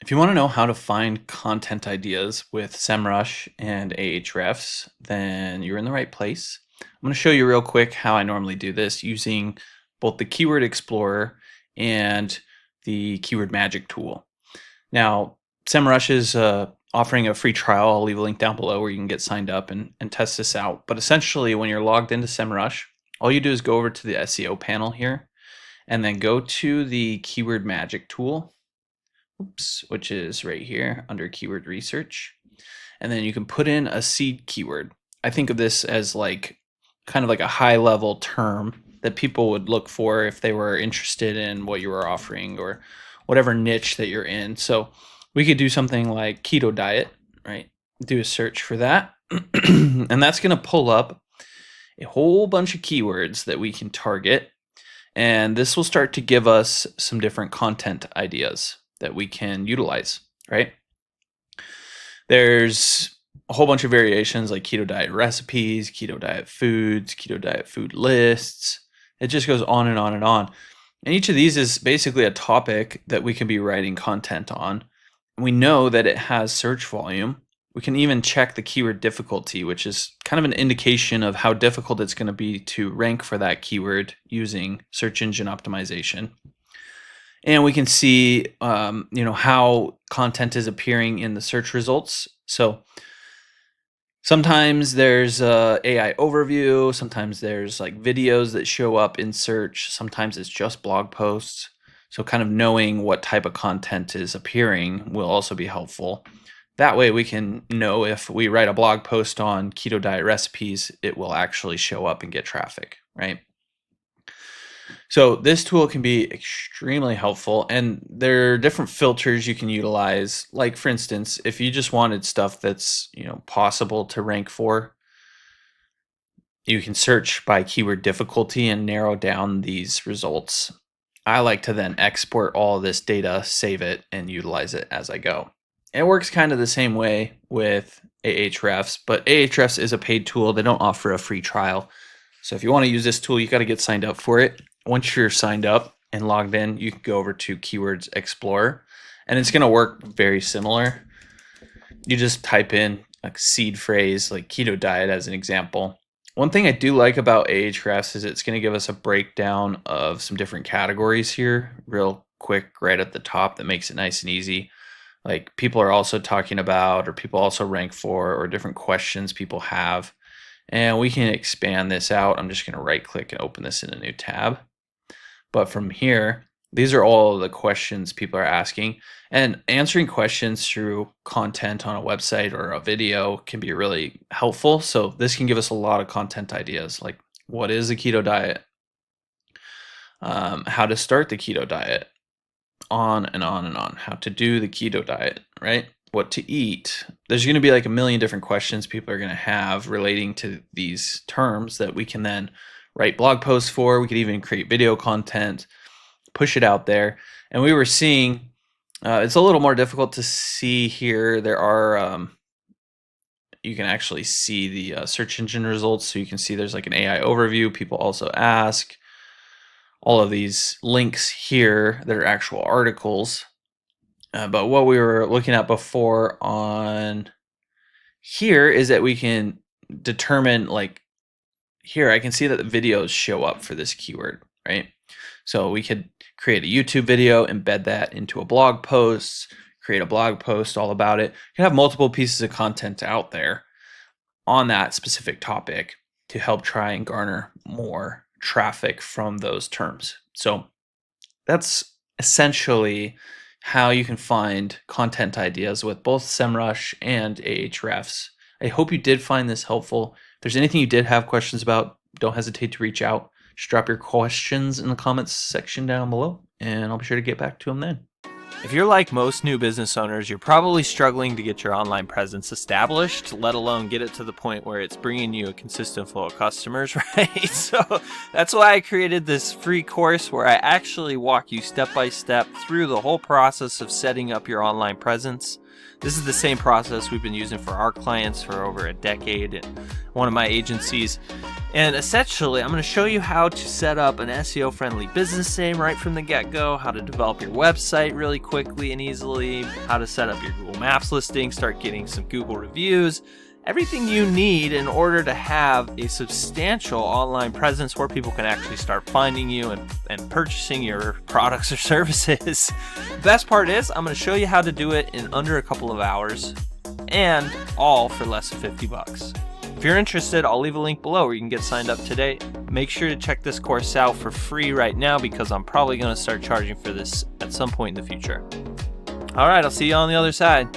If you want to know how to find content ideas with SEMrush and Ahrefs, then you're in the right place. I'm going to show you real quick how I normally do this using both the Keyword Explorer and the Keyword Magic tool. Now, SEMrush is offering a free trial. I'll leave a link down below where you can get signed up and test this out. But essentially, when you're logged into SEMrush, all you do is go over to the SEO panel here and then go to the Keyword Magic tool. Which is right here under keyword research. And then you can put in a seed keyword. I think of this as like kind of like a high level term that people would look for if they were interested in what you were offering or whatever niche that you're in. So we could do something like keto diet, right? Do a search for that. And that's going to pull up a whole bunch of keywords that we can target. And this will start to give us some different content ideas that we can utilize, right? There's a whole bunch of variations like keto diet recipes, keto diet foods, keto diet food lists. It just goes on and on and on. And each of these is basically a topic that we can be writing content on. And we know that it has search volume. We can even check the keyword difficulty, which is kind of an indication of how difficult it's going to be to rank for that keyword using search engine optimization. And we can see, how content is appearing in the search results. So sometimes there's AI overview. Sometimes there's like videos that show up in search. Sometimes it's just blog posts. So kind of knowing what type of content is appearing will also be helpful. That way we can know if we write a blog post on keto diet recipes, it will actually show up and get traffic, right? So this tool can be extremely helpful, and there are different filters you can utilize. Like for instance, if you just wanted stuff that's possible to rank for, you can search by keyword difficulty and narrow down these results. I like to then export all this data, save it, and utilize it as I go. It works kind of the same way with Ahrefs, but Ahrefs is a paid tool. They don't offer a free trial. So if you want to use this tool, you got to get signed up for it. Once you're signed up and logged in, you can go over to Keywords Explorer, and it's going to work very similar. You just type in a seed phrase like keto diet as an example. One thing I do like about Ahrefs is it's going to give us a breakdown of some different categories here real quick right at the top that makes it nice and easy. Like people are also talking about, or people also rank for, or different questions people have. And we can expand this out. I'm just going to right click and open this in a new tab. But from here, these are all of the questions people are asking, and answering questions through content on a website or a video can be really helpful. So this can give us a lot of content ideas, like what is a keto diet, how to start the keto diet, on and on and on, how to do the keto diet, right? What to eat. There's going to be like a million different questions people are going to have relating to these terms that we can then write blog posts for. We could even create video content, push it out there. And we were seeing, it's a little more difficult to see here. There are, you can actually see the search engine results. So you can see there's like an AI overview. People also ask. All of these links here that are actual articles. But what we were looking at before on here is that we can determine, like here, I can see that the videos show up for this keyword, right? So we could create a YouTube video, embed that into a blog post, create a blog post all about it. You can have multiple pieces of content out there on that specific topic to help try and garner more traffic from those terms. So that's essentially how you can find content ideas with both SEMrush and Ahrefs. I hope you did find this helpful. If there's anything you did have questions about, don't hesitate to reach out. Just drop your questions in the comments section down below, and I'll be sure to get back to them then. If you're like most new business owners, you're probably struggling to get your online presence established, let alone get it to the point where it's bringing you a consistent flow of customers, right? So that's why I created this free course where I actually walk you step by step through the whole process of setting up your online presence. This is the same process we've been using for our clients for over a decade at one of my agencies. And essentially, I'm going to show you how to set up an SEO-friendly business name right from the get-go, how to develop your website really quickly and easily, how to set up your Google Maps listing, start getting some Google reviews, everything you need in order to have a substantial online presence where people can actually start finding you and purchasing your products or services. The best part is I'm going to show you how to do it in under a couple of hours, and all for less than $50. If you're interested, I'll leave a link below where you can get signed up today. Make sure to check this course out for free right now, because I'm probably going to start charging for this at some point in the future. All right, I'll see you on the other side.